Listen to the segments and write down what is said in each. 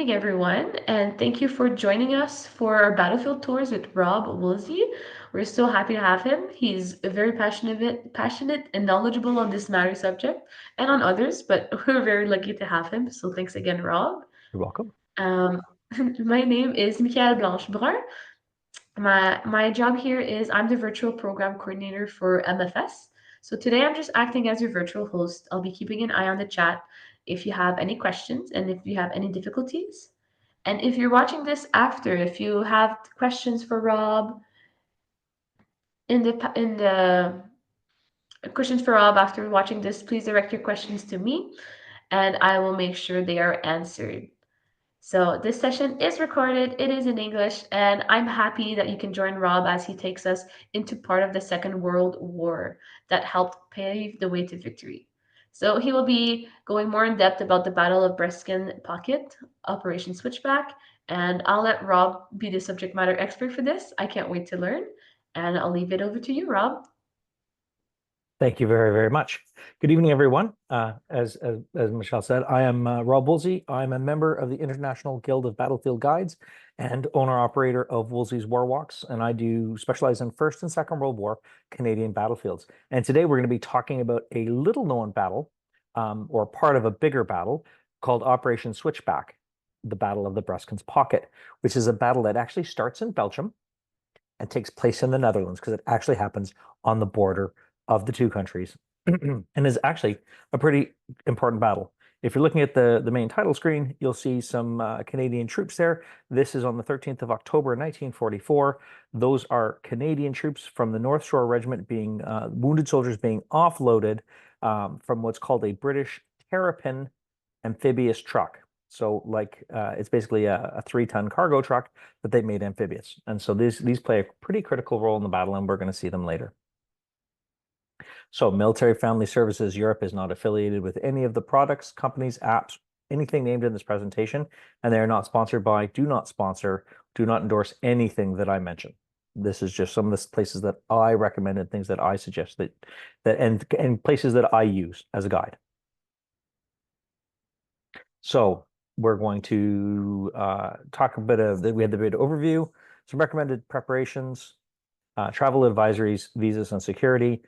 evening, everyone, and thank you for joining us for our battlefield tours with Rob Woolsey. We're so happy to have him. He's very passionate and knowledgeable on this matter subject and on others, but we're very lucky to have him. So thanks again, Rob. You're welcome. Um, my name is Michael Blanchebrun. My job here is I'm the virtual program coordinator for MFS. So today I'm just acting as your virtual host. I'll be keeping an eye on the chat if you have any questions and if you have any difficulties. And if you're watching this after, if you have questions for Rob in the questions for Rob after watching this, please direct your questions to me and I will make sure they are answered. So this session is recorded, it is in English, and I'm happy that you can join Rob as he takes us into part of the Second World War that helped pave the way to victory. So he will be going more in depth about the Battle of Bresken Pocket, Operation Switchback, and I'll let Rob be the subject matter expert for this. I can't wait to learn, and I'll leave it over to you, Rob. Thank you very, very much. Good evening, everyone. As Michelle said, I am Rob Woolsey. I'm a member of the International Guild of Battlefield Guides and owner-operator of Woolsey's War Walks, and I do specialize in First and Second World War Canadian battlefields. And today we're going to be talking about a little-known battle, or part of a bigger battle, called Operation Switchback, the Battle of the Breskens Pocket, which is a battle that actually starts in Belgium and takes place in the Netherlands because it actually happens on the border of the two countries and is actually a pretty important battle. If you're looking at the main title screen, you'll see some Canadian troops there. This is on the 13th of October, 1944. Those are Canadian troops from the North Shore Regiment being wounded soldiers being offloaded from what's called a British Terrapin amphibious truck. So it's basically a 3-ton cargo truck that they made amphibious. And so these play a pretty critical role in the battle, and we're going to see them later. So Military Family Services Europe is not affiliated with any of the products, companies, apps, anything named in this presentation, and they are not sponsored by, do not sponsor, do not endorse anything that I mention. This is just some of the places that I recommend and things that I suggest and places that I use as a guide. So we're going to talk a bit of, we had the bit overview, some recommended preparations, travel advisories, visas and security,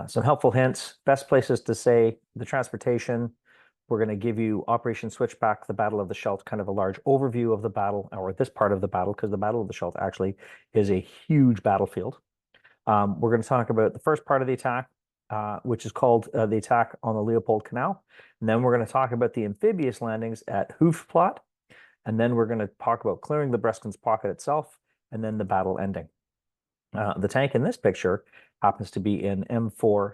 some helpful hints, best places to say, the transportation. We're going to give you Operation Switchback, the Battle of the Scheldt, kind of a large overview of the battle, or this part of the battle, because the Battle of the Scheldt actually is a huge battlefield. We're going to talk about the first part of the attack, which is called the attack on the Leopold Canal. And then we're going to talk about the amphibious landings at Hoofdplaat. And then we're going to talk about clearing the Breskens Pocket itself, and then the battle ending. The tank in this picture happens to be an M4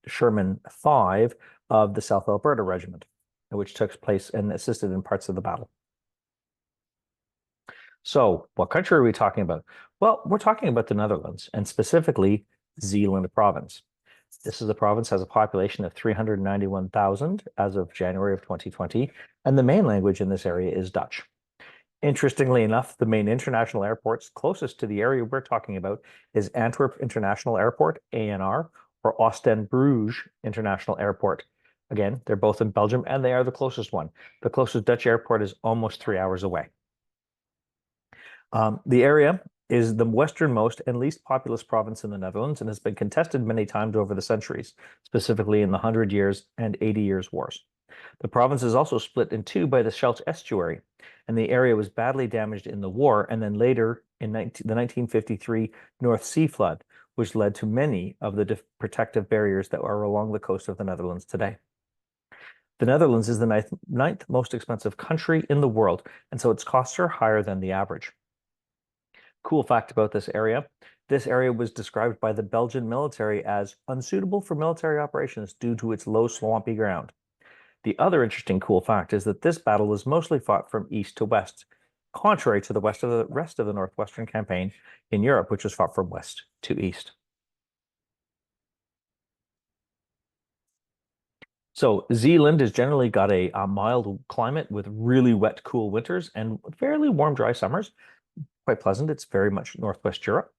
Sherman 5 of the South Alberta Regiment, which took place and assisted in parts of the battle. So what country are we talking about? Well, we're talking about the Netherlands, and specifically Zeeland province. This is the province has a population of 391,000 as of January of 2020, and the main language in this area is Dutch. Interestingly enough, the main international airports closest to the area we're talking about is Antwerp International Airport, ANR, or Ostend Bruges International Airport. Again, they're both in Belgium, and they are the closest one. The closest Dutch airport is almost 3 hours away. The area is the westernmost and least populous province in the Netherlands and has been contested many times over the centuries, specifically in the 100 Years and 80 Years Wars. The province is also split in two by the Scheldt Estuary, and the area was badly damaged in the war and then later in the 1953 North Sea flood, which led to many of the protective barriers that are along the coast of the Netherlands today. The Netherlands is the ninth most expensive country in the world, and so its costs are higher than the average. Cool fact about this area was described by the Belgian military as unsuitable for military operations due to its low swampy ground. The other interesting cool fact is that this battle was mostly fought from east to west, contrary to the rest of the Northwestern Campaign in Europe, which was fought from west to east. So Zeeland has generally got a mild climate with really wet, cool winters and fairly warm, dry summers. Quite pleasant. It's very much Northwest Europe.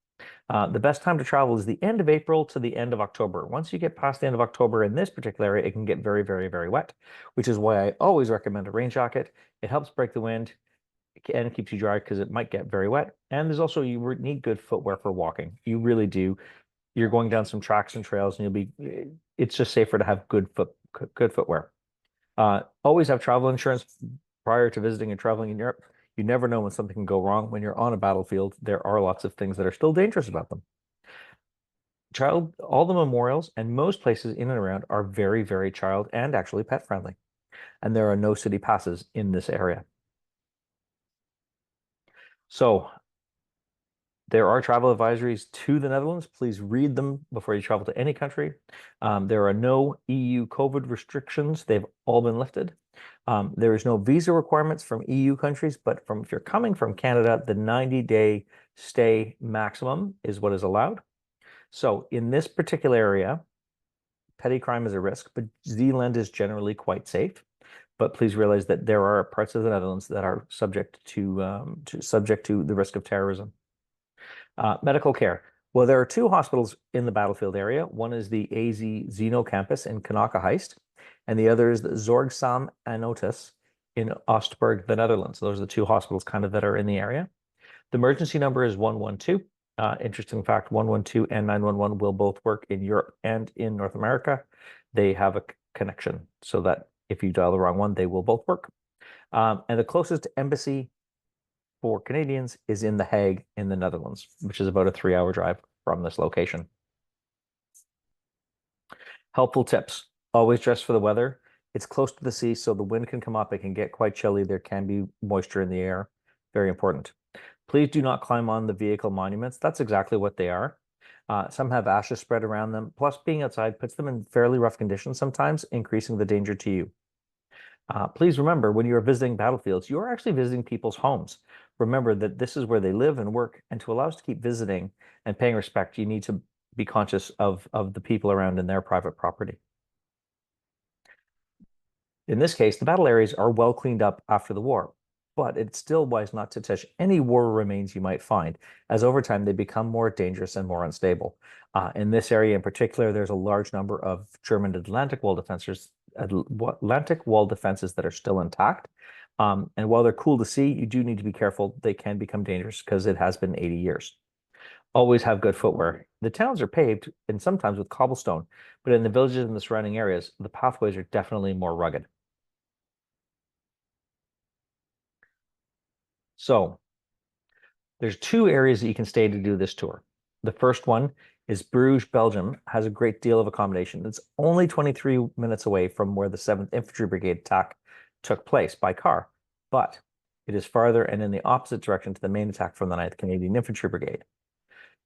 The best time to travel is the end of April to the end of October. Once you get past the end of October in this particular area, it can get very, very, very wet, which is why I always recommend a rain jacket. It helps break the wind and it keeps you dry because it might get very wet. And there's also, you need good footwear for walking. You really do. You're going down some tracks and trails and it's just safer to have good footwear. Always have travel insurance prior to visiting and traveling in Europe. You never know when something can go wrong. When you're on a battlefield, there are lots of things that are still dangerous about them. All the memorials and most places in and around are very, very child and actually pet friendly. And there are no city passes in this area. So there are travel advisories to the Netherlands. Please read them before you travel to any country. There are no EU COVID restrictions. They've all been lifted. There is no visa requirements from EU countries, but if you're coming from Canada, the 90-day stay maximum is what is allowed. So in this particular area, petty crime is a risk, but Zeeland is generally quite safe. But please realize that there are parts of the Netherlands that are subject to the risk of terrorism. Medical care. Well, there are two hospitals in the battlefield area. One is the AZ Zeno campus in Kanaka-Heist, and the other is the Zorgsam Anotis in Oostburg, the Netherlands. Those are the two hospitals kind of that are in the area. The emergency number is 112. Interesting fact, 112 and 911 will both work in Europe and in North America. They have a connection so that if you dial the wrong one, they will both work. And the closest embassy for Canadians is in The Hague in the Netherlands, which is about a 3-hour drive from this location. Helpful tips. Always dress for the weather. It's close to the sea, so the wind can come up. It can get quite chilly. There can be moisture in the air. Very important. Please do not climb on the vehicle monuments. That's exactly what they are. Some have ashes spread around them. Plus, being outside puts them in fairly rough conditions sometimes, increasing the danger to you. Please remember, when you're visiting battlefields, you're actually visiting people's homes. Remember that this is where they live and work, and to allow us to keep visiting and paying respect, you need to be conscious of the people around in their private property. In this case, the battle areas are well cleaned up after the war, but it's still wise not to touch any war remains you might find, as over time they become more dangerous and more unstable. In this area in particular, there's a large number of German Atlantic Wall defenses that are still intact. And while they're cool to see, you do need to be careful. They can become dangerous because it has been 80 years. Always have good footwear. The towns are paved and sometimes with cobblestone, but in the villages and the surrounding areas, the pathways are definitely more rugged. So there's two areas that you can stay to do this tour. The first one is Bruges, Belgium, has a great deal of accommodation. It's only 23 minutes away from where the 7th Infantry Brigade attack took place by car, but it is farther and in the opposite direction to the main attack from the 9th Canadian Infantry Brigade.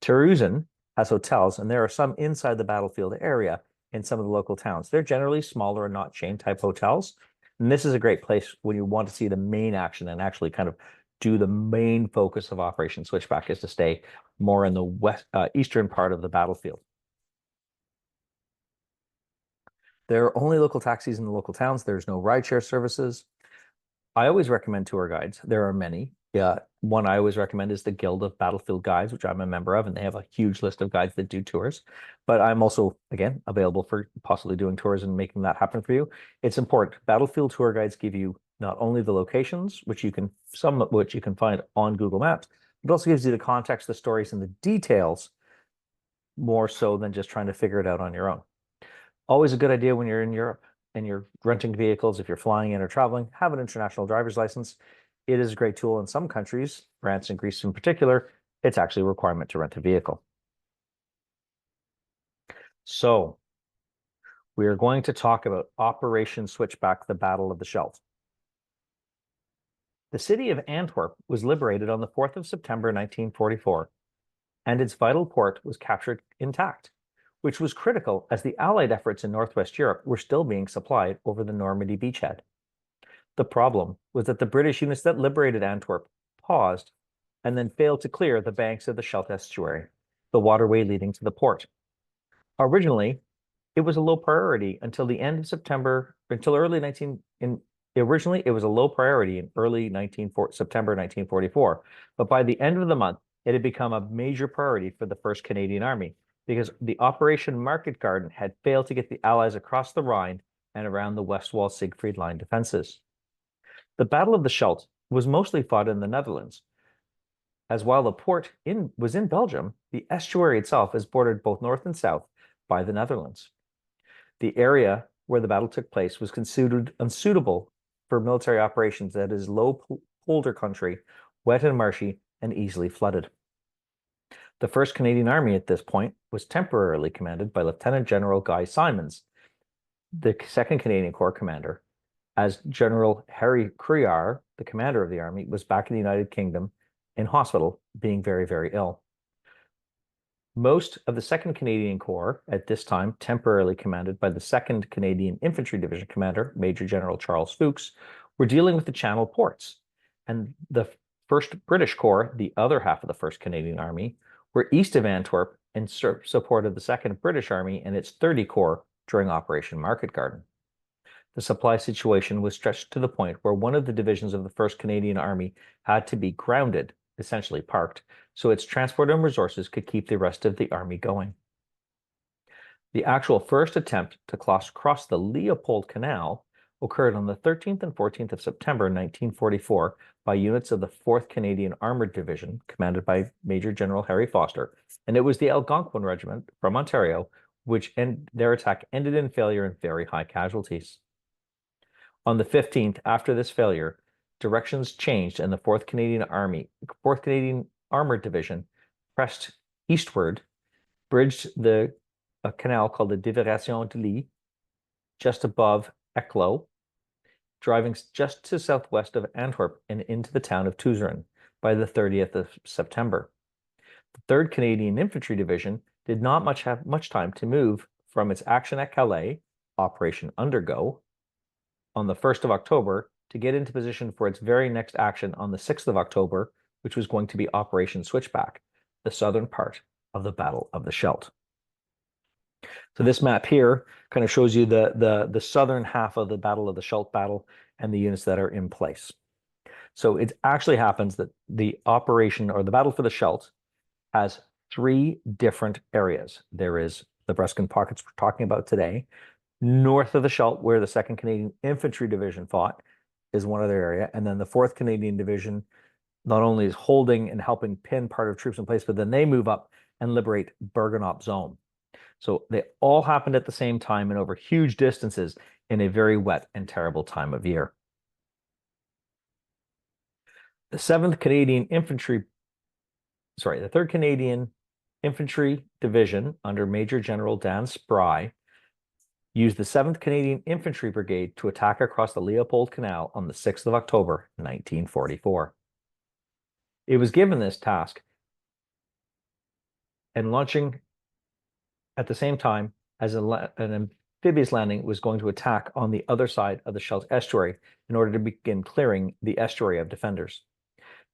Théroussen has hotels, and there are some inside the battlefield area in some of the local towns. They're generally smaller and not chain type hotels. And this is a great place when you want to see the main action and actually kind of do the main focus of Operation Switchback is to stay more in the eastern part of the battlefield. There are only local taxis in the local towns. There's no rideshare services. I always recommend tour guides. There are many. One I always recommend is the Guild of Battlefield Guides, which I'm a member of, and they have a huge list of guides that do tours. But I'm also, again, available for possibly doing tours and making that happen for you. It's important. Battlefield tour guides give you not only the locations, some of which you can find on Google Maps, but also gives you the context, the stories, and the details more so than just trying to figure it out on your own. Always a good idea when you're in Europe and you're renting vehicles, if you're flying in or traveling, have an international driver's license. It is a great tool in some countries, France and Greece in particular. It's actually a requirement to rent a vehicle. So we are going to talk about Operation Switchback, the Battle of the Scheldt. The city of Antwerp was liberated on the 4th of September 1944, and its vital port was captured intact, which was critical as the Allied efforts in Northwest Europe were still being supplied over the Normandy beachhead. The problem was that the British units that liberated Antwerp paused and then failed to clear the banks of the Scheldt Estuary, the waterway leading to the port. Originally, it was a low priority until the end of September, originally it was a low priority in September 1944, but by the end of the month, it had become a major priority for the 1st Canadian Army because the Operation Market Garden had failed to get the Allies across the Rhine and around the Westwall Siegfried Line defenses. The Battle of the Scheldt was mostly fought in the Netherlands, as while the port was in Belgium, the estuary itself is bordered both north and south by the Netherlands. The area where the battle took place was considered unsuitable for military operations that is low polder country, wet and marshy, and easily flooded. The 1st Canadian Army at this point was temporarily commanded by Lieutenant General Guy Simons, the 2nd Canadian Corps commander, as General Harry Criar, the commander of the army, was back in the United Kingdom in hospital, being very, very ill. Most of the 2nd Canadian Corps, at this time temporarily commanded by the 2nd Canadian Infantry Division commander, Major General Charles Fuchs, were dealing with the Channel ports. And the 1st British Corps, the other half of the 1st Canadian Army, were east of Antwerp in support of the 2nd British Army and its 30 Corps during Operation Market Garden. The supply situation was stretched to the point where one of the divisions of the 1st Canadian Army had to be grounded, essentially parked, so its transport and resources could keep the rest of the army going. The actual first attempt to cross the Leopold Canal occurred on the 13th and 14th of September 1944 by units of the 4th Canadian Armored Division, commanded by Major General Harry Foster, and it was the Algonquin Regiment from Ontario, which their attack ended in failure and very high casualties. On the 15th, after this failure, directions changed and the 4th Canadian Armored Division pressed eastward, bridged a canal called the Diversion de Lis, just above Eeklo, driving just to southwest of Antwerp and into the town of Touzeren by the 30th of September. The 3rd Canadian Infantry Division did not have much time to move from its action at Calais, Operation Undergo, on the 1st of October to get into position for its very next action on the 6th of October, which was going to be Operation Switchback, the southern part of the Battle of the Scheldt. So this map here kind of shows you the southern half of the Battle of the Scheldt battle and the units that are in place. So it actually happens that the operation or the Battle for the Scheldt has 3 different areas. There is the Bresken pockets we're talking about today. North of the Scheldt, where the 2nd Canadian Infantry Division fought, is one other area. And then the 4th Canadian Division not only is holding and helping pin part of troops in place, but then they move up and liberate Bergen-op Zoom. So they all happened at the same time and over huge distances in a very wet and terrible time of year. The 3rd Canadian Infantry Division under Major General Dan Spry used the 7th Canadian Infantry Brigade to attack across the Leopold Canal on the 6th of October, 1944. It was given this task and launching at the same time as an amphibious landing was going to attack on the other side of the Scheldt Estuary in order to begin clearing the estuary of defenders.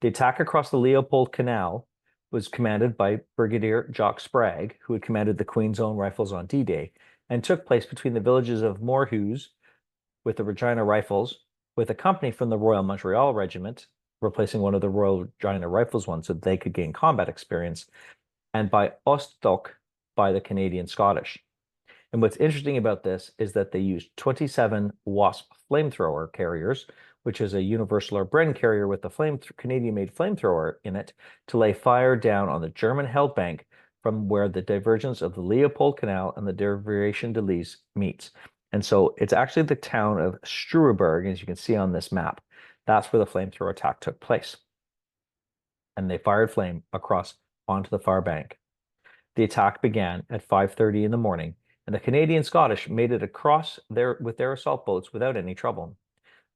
The attack across the Leopold Canal was commanded by Brigadier Jock Sprague, who had commanded the Queen's Own Rifles on D-Day, and took place between the villages of Moorhuis with the Regina Rifles, with a company from the Royal Montreal Regiment, replacing one of the Royal Regina Rifles ones so they could gain combat experience, and by Oosthoek by the Canadian Scottish. And what's interesting about this is that they used 27 Wasp flamethrower carriers, which is a Universal or Bren carrier with a Canadian-made flamethrower in it, to lay fire down on the German-held bank from where the divergence of the Leopold Canal and the Diversion de Lis meets. And so it's actually the town of Struerberg, as you can see on this map. That's where the flamethrower attack took place. And they fired flame across onto the far bank. The attack began at 5:30 in the morning, and the Canadian Scottish made it across there with their assault boats without any trouble.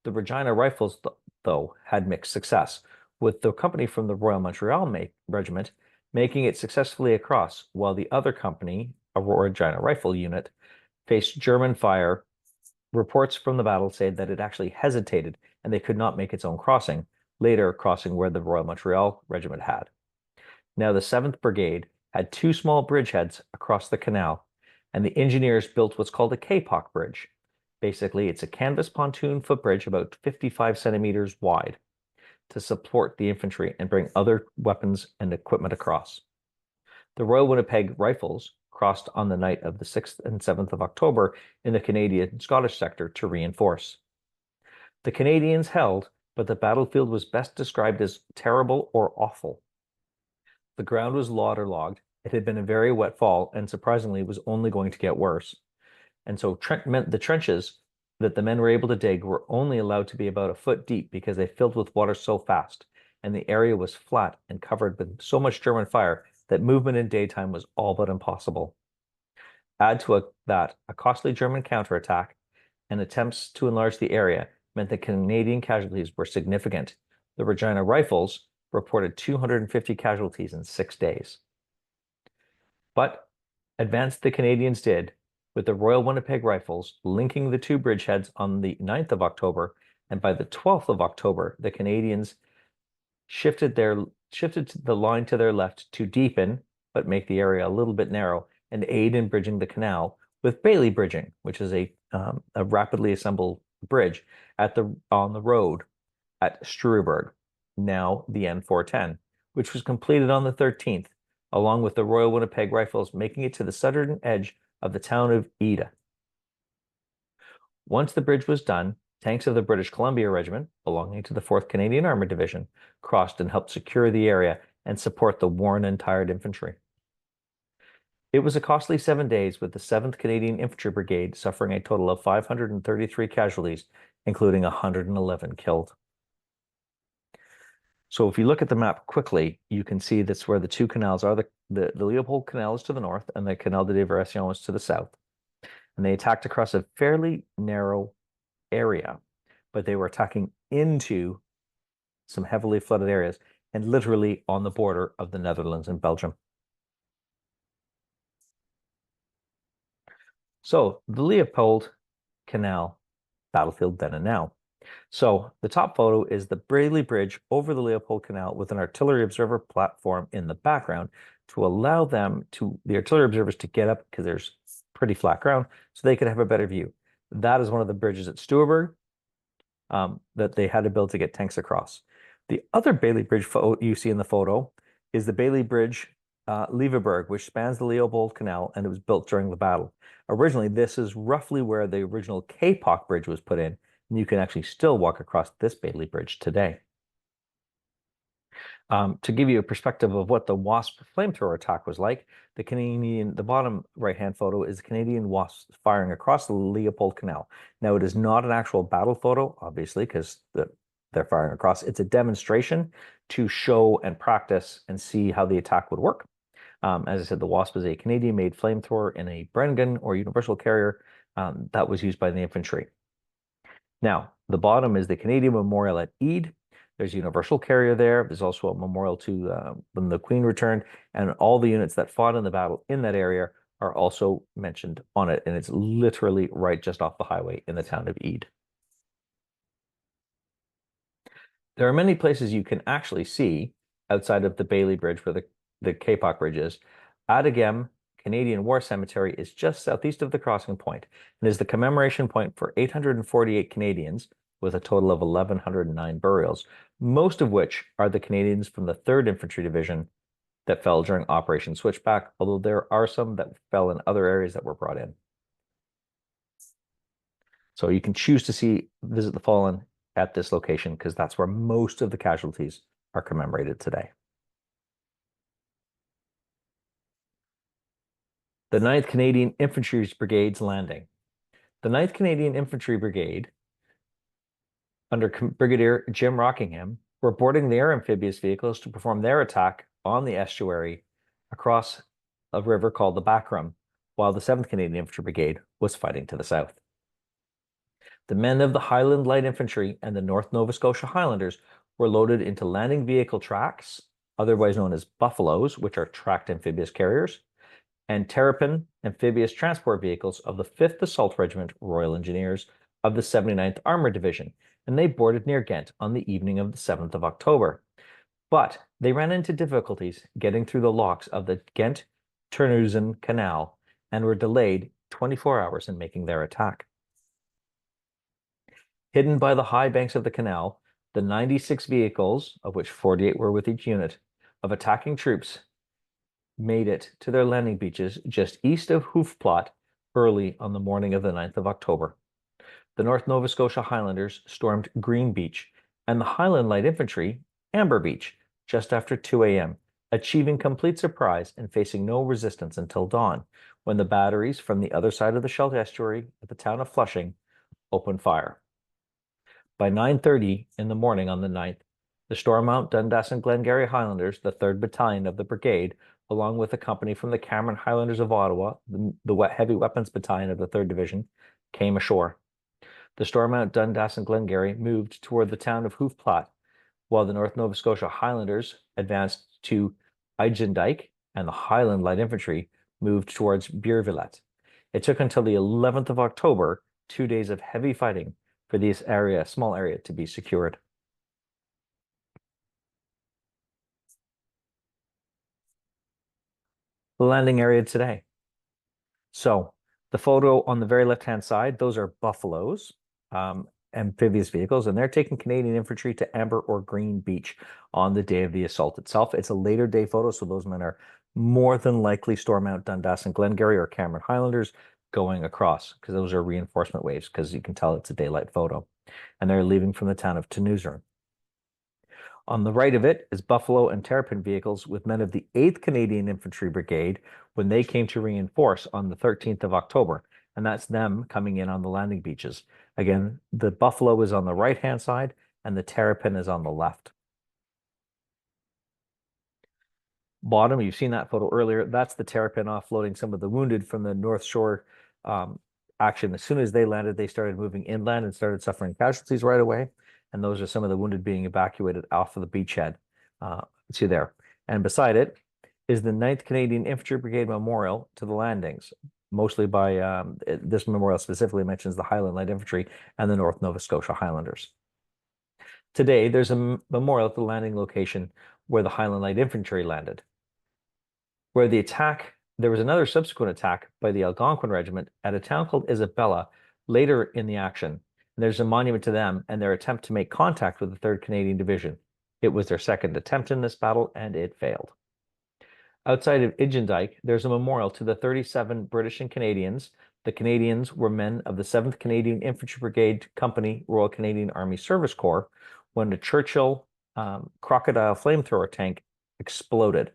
The Regina Rifles, though, had mixed success, with the company from the Royal Montreal Regiment making it successfully across, while the other company, a Royal Regina Rifle unit, faced German fire. Reports from the battle said that it actually hesitated and they could not make its own crossing, later crossing where the Royal Montreal Regiment had. Now the 7th Brigade had 2 small bridgeheads across the canal, and the engineers built what's called a Kapok bridge. Basically, it's a canvas pontoon footbridge about 55 centimeters wide. to support the infantry and bring other weapons and equipment across. The Royal Winnipeg Rifles crossed on the night of the 6th and 7th of October in the Canadian Scottish sector to reinforce. The Canadians held, but the battlefield was best described as terrible or awful. The ground was waterlogged. It had been a very wet fall and surprisingly was only going to get worse. And so the trenches that the men were able to dig were only allowed to be about a foot deep because they filled with water so fast, and the area was flat and covered with so much German fire that movement in daytime was all but impossible. Add to that a costly German counterattack and attempts to enlarge the area meant that Canadian casualties were significant. The Regina Rifles reported 250 casualties in 6 days. But advance the Canadians did, with the Royal Winnipeg Rifles linking the two bridgeheads on the 9th of October, and by the 12th of October, the Canadians shifted the line to their left to deepen, but make the area a little bit narrow, and aid in bridging the canal with Bailey bridging, which is a rapidly assembled bridge on the road at Struberg, now the N410, which was completed on the 13th, along with the Royal Winnipeg Rifles making it to the southern edge of the town of Ida. Once the bridge was done, tanks of the British Columbia Regiment, belonging to the 4th Canadian Armored Division, crossed and helped secure the area and support the worn and tired infantry. It was a costly 7 days, with the 7th Canadian Infantry Brigade suffering a total of 533 casualties, including 111 killed. So if you look at the map quickly, you can see that's where the two canals are. The Leopold Canal is to the north and the Canal de Diversion is to the south. And they attacked across a fairly narrow area, but they were attacking into some heavily flooded areas and literally on the border of the Netherlands and Belgium. So the Leopold Canal battlefield then and now. So the top photo is the Bailey Bridge over the Leopold Canal with an artillery observer platform in the background to allow the artillery observers to get up, because there's pretty flat ground, so they could have a better view. That is one of the bridges at Stuarburg that they had to build to get tanks across. The other Bailey Bridge you see in the photo is the Bailey Bridge Leverberg, which spans the Leopold Canal, and it was built during the battle. Originally, this is roughly where the original Kapok Bridge was put in, and you can actually still walk across this Bailey Bridge today. To give you a perspective of what the Wasp flamethrower attack was like, the bottom right-hand photo is the Canadian Wasps firing across the Leopold Canal. Now, it is not an actual battle photo, obviously, because they're firing across. It's a demonstration to show and practice and see how the attack would work. As I said, the Wasp is a Canadian-made flamethrower in a Bren gun or universal carrier that was used by the infantry. Now, the bottom is the Canadian Memorial at Ede. There's a universal carrier there. There's also a memorial to when the Queen returned, and all the units that fought in the battle in that area are also mentioned on it, and it's literally right just off the highway in the town of Ede. There are many places you can actually see outside of the Bailey Bridge where the Kapok Bridge is. Adagem Canadian War Cemetery is just southeast of the crossing point and is the commemoration point for 848 Canadians with a total of 1,109 burials, most of which are the Canadians from the 3rd Infantry Division that fell during Operation Switchback, although there are some that fell in other areas that were brought in. So you can choose to visit the fallen at this location because that's where most of the casualties are commemorated today. The 9th Canadian Infantry Brigade's landing. The 9th Canadian Infantry Brigade, under Brigadier Jim Rockingham, were boarding their amphibious vehicles to perform their attack on the estuary across a river called the Backram, while the 7th Canadian Infantry Brigade was fighting to the south. The men of the Highland Light Infantry and the North Nova Scotia Highlanders were loaded into landing vehicle tracks, otherwise known as buffaloes, which are tracked amphibious carriers, and terrapin amphibious transport vehicles of the 5th Assault Regiment Royal Engineers of the 79th Armored Division, and they boarded near Ghent on the evening of the 7th of October. But they ran into difficulties getting through the locks of the Ghent-Terneuzen Canal and were delayed 24 hours in making their attack. Hidden by the high banks of the canal The 96 vehicles, of which 48 were with each unit, of attacking troops made it to their landing beaches just east of Hoofdplaat early on the morning of the 9th of October. The North Nova Scotia Highlanders stormed Green Beach, and the Highland Light Infantry, Amber Beach, just after 2 a.m., achieving complete surprise and facing no resistance until dawn, when the batteries from the other side of the Scheldt Estuary at the town of Flushing opened fire. By 9:30 in the morning on the 9th, the Stormont, Dundas, and Glengarry Highlanders, the 3rd Battalion of the brigade, along with a company from the Cameron Highlanders of Ottawa, the Heavy Weapons Battalion of the 3rd Division, came ashore. The Stormont, Dundas, and Glengarry moved toward the town of Hoofdplaat, while the North Nova Scotia Highlanders advanced to Rejoignez, and the Highland Light Infantry moved towards Beervillet. It took until the 11th of October, 2 days of heavy fighting, for this small area, to be secured. The landing area today. So the photo on the very left-hand side, those are buffaloes, amphibious vehicles, and they're taking Canadian infantry to Amber or Green Beach on the day of the assault itself. It's a later day photo, so those men are more than likely Stormont, Dundas, and Glengarry or Cameron Highlanders going across, because those are reinforcement waves, because you can tell it's a daylight photo. And they're leaving from the town of Tenusern. On the right of it is Buffalo and Terrapin vehicles with men of the 8th Canadian Infantry Brigade when they came to reinforce on the 13th of October. And that's them coming in on the landing beaches. Again, the Buffalo is on the right-hand side and the Terrapin is on the left. Bottom, you've seen that photo earlier. That's the Terrapin offloading some of the wounded from the North Shore action. As soon as they landed, they started moving inland and started suffering casualties right away. And those are some of the wounded being evacuated off of the beachhead. See there. And beside it is the 9th Canadian Infantry Brigade Memorial to the landings. Mostly by, this memorial specifically mentions the Highland Light Infantry and the North Nova Scotia Highlanders. Today, there's a memorial at the landing location where the Highland Light Infantry landed. Where the attack, there was another subsequent attack by the Algonquin Regiment at a town called Isabella later in the action. And there's a monument to them and their attempt to make contact with the 3rd Canadian Division. It was their second attempt in this battle and it failed. Outside of Rejoignez, there's a memorial to the 37 British and Canadians. The Canadians were men of the 7th Canadian Infantry Brigade Company, Royal Canadian Army Service Corps, when the Churchill Crocodile flamethrower tank exploded.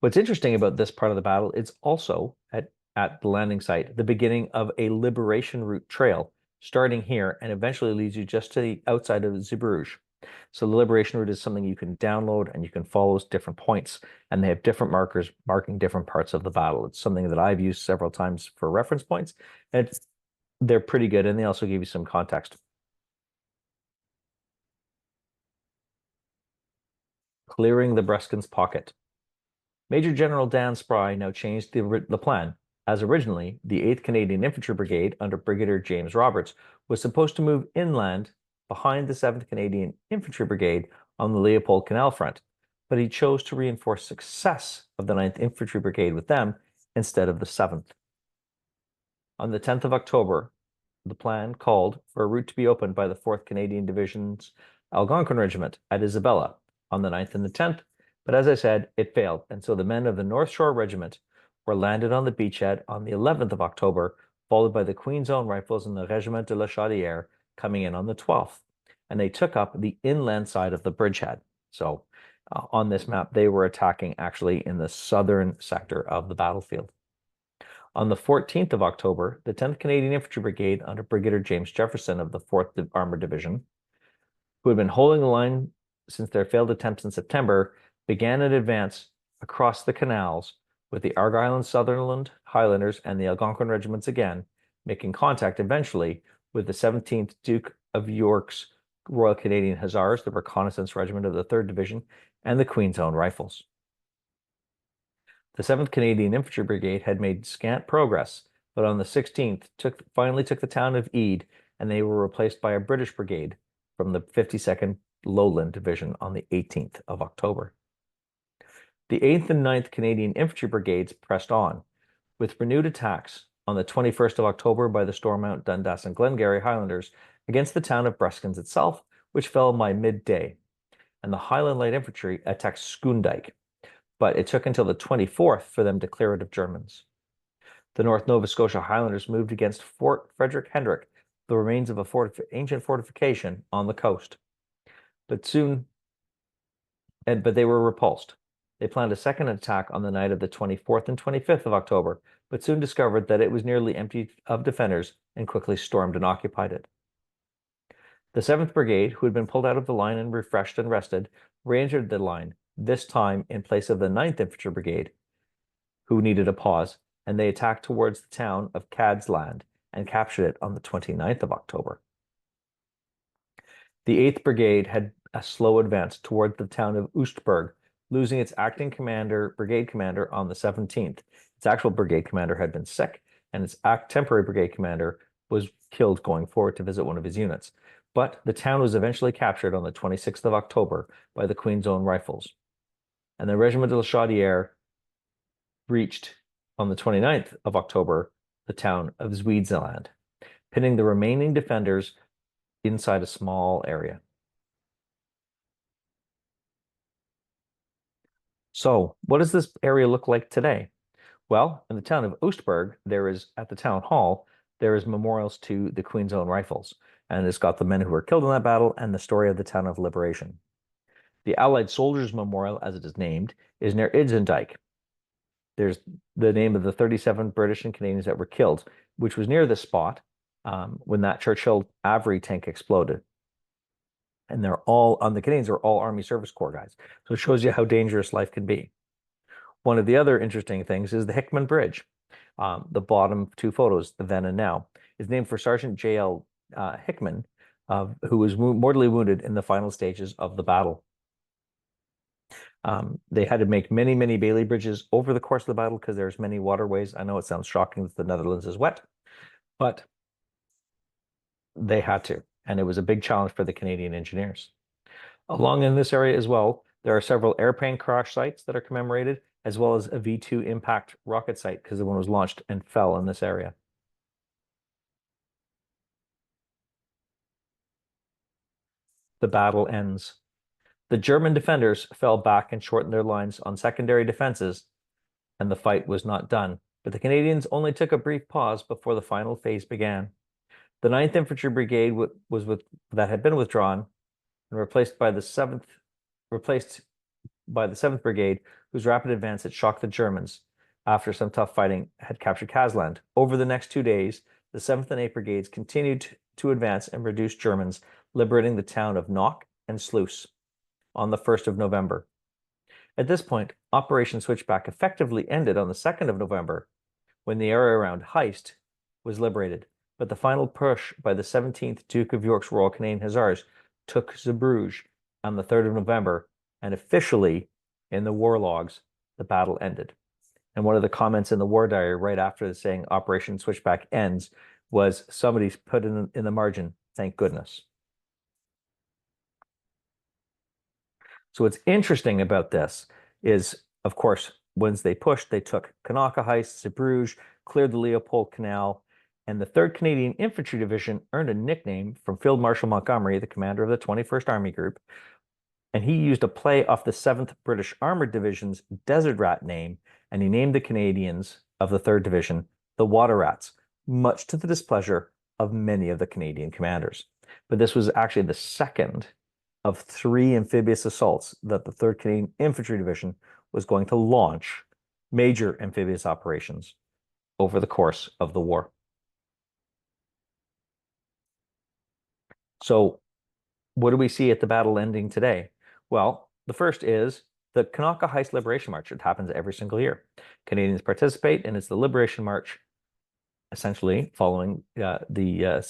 What's interesting about this part of the battle is also at the landing site, the beginning of a liberation route trail, starting here and eventually leads you just to the outside of Zeebrugge. So the liberation route is something you can download and you can follow different points, and they have different markers marking different parts of the battle. It's something that I've used several times for reference points, and they're pretty good, and they also give you some context. Clearing the Breskens pocket. Major General Dan Spry now changed the plan, as originally the 8th Canadian Infantry Brigade under Brigadier James Roberts was supposed to move inland behind the 7th Canadian Infantry Brigade on the Leopold Canal front, but he chose to reinforce success of the 9th Infantry Brigade with them instead of the 7th. On the 10th of October, the plan called for a route to be opened by the 4th Canadian Division's Algonquin Regiment at Isabella on the 9th and the 10th, but as I said, it failed, and so the men of the North Shore Regiment were landed on the beachhead on the 11th of October, followed by the Queen's Own Rifles and the Régiment de la Chaudière coming in on the 12th, and they took up the inland side of the bridgehead. So on this map, they were attacking actually in the southern sector of the battlefield. On the 14th of October, the 10th Canadian Infantry Brigade under Brigadier James Jefferson of the 4th Armored Division, who had been holding the line since their failed attempts in September, began an advance across the canals with the Argyll and Sutherland Highlanders and the Algonquin regiments again, making contact eventually with the 17th Duke of York's Royal Canadian Hussars, the reconnaissance regiment of the 3rd Division, and the Queen's Own Rifles. The 7th Canadian Infantry Brigade had made scant progress, but on the 16th finally took the town of Ede, and they were replaced by a British brigade from the 52nd Lowland Division on the 18th of October. The 8th and 9th Canadian Infantry Brigades pressed on, with renewed attacks on the 21st of October by the Stormont, Dundas, and Glengarry Highlanders against the town of Breskens itself, which fell by midday, and the Highland Light Infantry attacked Schoondijk, but it took until the 24th for them to clear it of Germans. The North Nova Scotia Highlanders moved against Fort Frederick Hendrick, the remains of a ancient fortification on the coast. But they were repulsed. They planned a second attack on the night of the 24th and 25th of October, but soon discovered that it was nearly empty of defenders and quickly stormed and occupied it. The 7th Brigade, who had been pulled out of the line and refreshed and rested, re-entered the line, this time in place of the 9th Infantry Brigade, who needed a pause, and they attacked towards the town of Cadsland and captured it on the 29th of October. The 8th Brigade had a slow advance toward the town of Oostburg, losing its acting brigade commander on the 17th. Its actual brigade commander had been sick, and its temporary brigade commander was killed going forward to visit one of his units. But the town was eventually captured on the 26th of October by the Queen's Own Rifles. And the Regiment de la Chaudière reached, on the 29th of October, the town of Zwieseland, pinning the remaining defenders inside a small area. So, what does this area look like today? Well, in the town of Oostburg, at the town hall, there is memorials to the Queen's Own Rifles, and it's got the men who were killed in that battle and the story of the town of liberation. The Allied Soldiers Memorial, as it is named, is near Idsendijk. There's the name of the 37 British and Canadians that were killed, which was near this spot when that Churchill Avery tank exploded. And the Canadians are all Army Service Corps guys. So it shows you how dangerous life can be. One of the other interesting things is the Hickman Bridge. The bottom two photos, the then and now, is named for Sergeant J.L. Hickman, who was mortally wounded in the final stages of the battle. They had to make many, many Bailey bridges over the course of the battle because there's many waterways. I know it sounds shocking that the Netherlands is wet, but they had to, and it was a big challenge for the Canadian engineers. Along in this area as well, there are several airplane crash sites that are commemorated, as well as a V2 impact rocket site because the one was launched and fell in this area. The battle ends. The German defenders fell back and shortened their lines on secondary defenses, and the fight was not done. But the Canadians only took a brief pause before the final phase began. The 9th Infantry Brigade that had been withdrawn and replaced by the 7th Brigade, whose rapid advance had shocked the Germans after some tough fighting had captured Cadsland. Over the next 2 days, the 7th and 8th Brigades continued to advance and reduce Germans, liberating the town of Knock and Sluis on the 1st of November. At this point, Operation Switchback effectively ended on the 2nd of November, when the area around Heist was liberated. But the final push by the 17th Duke of York's Royal Canadian Hussars took Zeebrugge on the 3rd of November, and officially, in the war logs, the battle ended. And one of the comments in the war diary right after saying Operation Switchback ends was somebody's put in the margin, "Thank goodness." So what's interesting about this is, of course, once they pushed, they took Kanaka Heist, Zeebrugge, cleared the Leopold Canal, and the 3rd Canadian Infantry Division earned a nickname from Field Marshal Montgomery, the commander of the 21st Army Group, and he used a play off the 7th British Armored Division's Desert Rat name, and he named the Canadians of the 3rd Division the Water Rats, much to the displeasure of many of the Canadian commanders. But this was actually the second of 3 amphibious assaults that the 3rd Canadian Infantry Division was going to launch major amphibious operations over the course of the war. So what do we see at the battle ending today? Well, the first is the Kanaka Heist Liberation March. It happens every single year. Canadians participate, and it's the Liberation March, essentially following the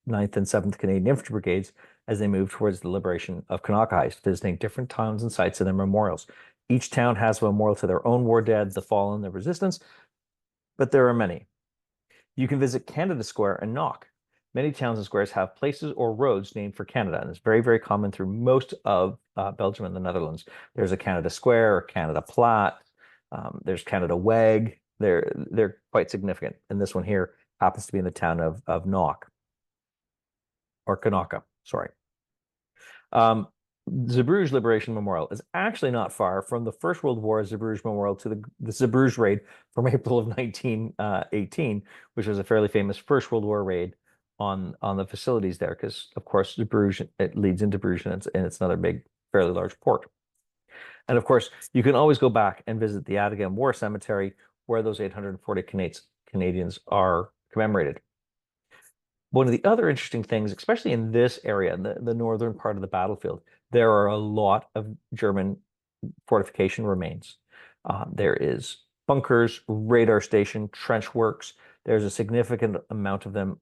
9th and 7th Canadian Infantry Brigades as they move towards the liberation of Kanaka Heist, visiting different towns and sites and their memorials. Each town has a memorial to their own war dead, the fallen, the resistance, but there are many. You can visit Canada Square and Knock. Many towns and squares have places or roads named for Canada, and it's very, very common through most of Belgium and the Netherlands. There's a Canada Square or Canada Platte. There's Canada Weg. They're quite significant, and this one here happens to be in the town of Knock. or Kanaka, sorry. Zeebrugge Liberation Memorial is actually not far from the First World War Zeebrugge Memorial to the Zeebrugge raid from April of 1918, which was a fairly famous First World War raid on the facilities there, because of course Zeebrugge, it leads into Bruges, and it's another big, fairly large port. And of course, you can always go back and visit the Adigan War Cemetery, where those 840 Canadians are commemorated. One of the other interesting things, especially in this area, in the northern part of the battlefield, there are a lot of German fortification remains. There is bunkers, radar station, trench works. There's a significant amount of them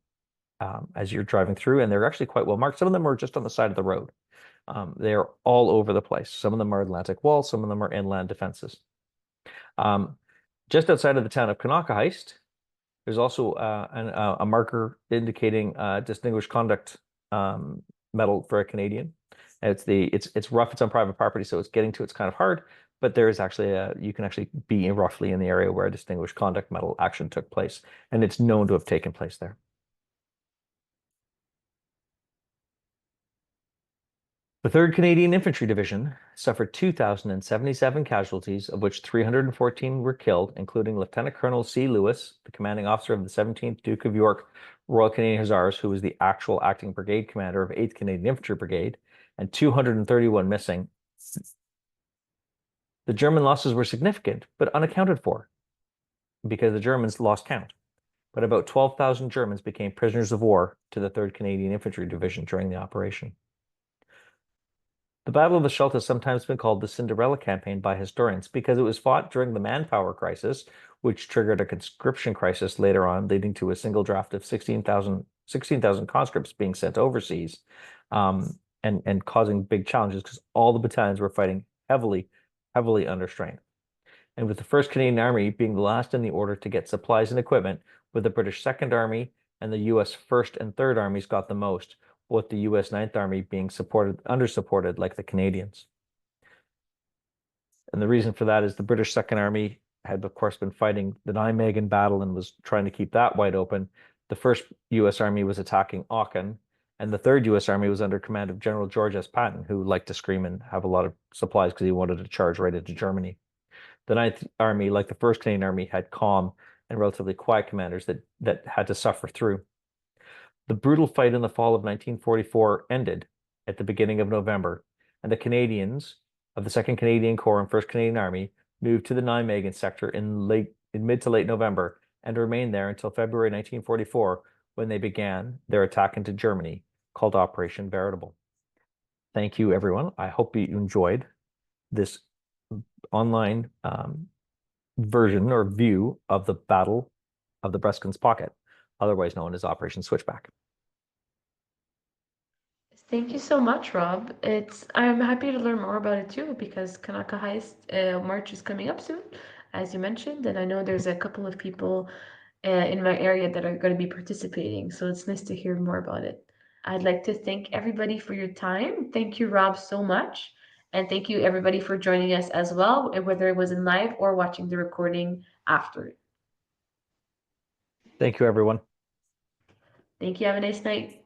as you're driving through, and they're actually quite well marked. Some of them are just on the side of the road. They're all over the place. Some of them are Atlantic Wall, some of them are inland defenses. Just outside of the town of Kanaka, there's also a marker indicating distinguished conduct medal for a Canadian. It's rough. It's on private property, so it's getting to it's kind of hard. But there is actually you can actually be roughly in the area where a distinguished conduct medal action took place, and it's known to have taken place there. The 3rd Canadian Infantry Division suffered 2,077 casualties, of which 314 were killed, including Lieutenant Colonel C. Lewis, the commanding officer of the 17th Duke of York Royal Canadian Hussars, who was the actual acting brigade commander of 8th Canadian Infantry Brigade, and 231 missing. The German losses were significant, but unaccounted for, because the Germans lost count. But about 12,000 Germans became prisoners of war to the 3rd Canadian Infantry Division during the operation. The Battle of the Scheldt has sometimes been called the Cinderella Campaign by historians because it was fought during the manpower crisis, which triggered a conscription crisis later on, leading to a single draft of 16,000 conscripts being sent overseas, and causing big challenges because all the battalions were fighting heavily under strain. And with the 1st Canadian Army being the last in the order to get supplies and equipment, with the British 2nd Army and the U.S. 1st and 3rd Armies got the most, with the U.S. 9th Army being under-supported like the Canadians. And the reason for that is the British 2nd Army had, of course, been fighting the Nijmegen battle and was trying to keep that wide open. The 1st U.S. Army was attacking Aachen, and the 3rd U.S. Army was under command of General George S. Patton, who liked to scream and have a lot of supplies because he wanted to charge right into Germany. The 9th Army, like the 1st Canadian Army, had calm and relatively quiet commanders that had to suffer through. The brutal fight in the fall of 1944 ended at the beginning of November, and the Canadians of the 2nd Canadian Corps and 1st Canadian Army moved to the Nijmegen sector in mid to late November and remained there until February 1944, when they began their attack into Germany, called Operation Veritable. Thank you, everyone. I hope you enjoyed this online version or view of the Battle of the Breskens Pocket, otherwise known as Operation Switchback. Thank you so much, Rob. I'm happy to learn more about it too because Kanaka Heist March is coming up soon, as you mentioned, and I know there's a couple of people in my area that are going to be participating, so it's nice to hear more about it. I'd like to thank everybody for your time. Thank you, Rob, so much. And thank you, everybody, for joining us as well, whether it was in live or watching the recording after. Thank you, everyone. Thank you. Have a nice night.